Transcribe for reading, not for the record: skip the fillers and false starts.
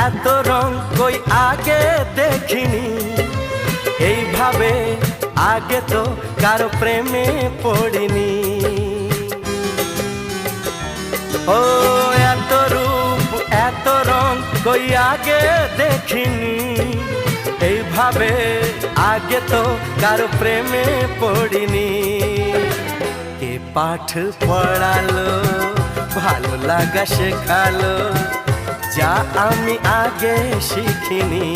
এত রং কই আগে দেখিনি, এইভাবে আগে তো কারো প্রেমে পড়িনি। ও এত রূপ এত রং কই আগে দেখিনি, এইভাবে আগে তো কারো প্রেমে পড়িনি। কে পাঠ পড়ালো, ভালো লাগা শেখালো, যা আমি আগে শিখিনি।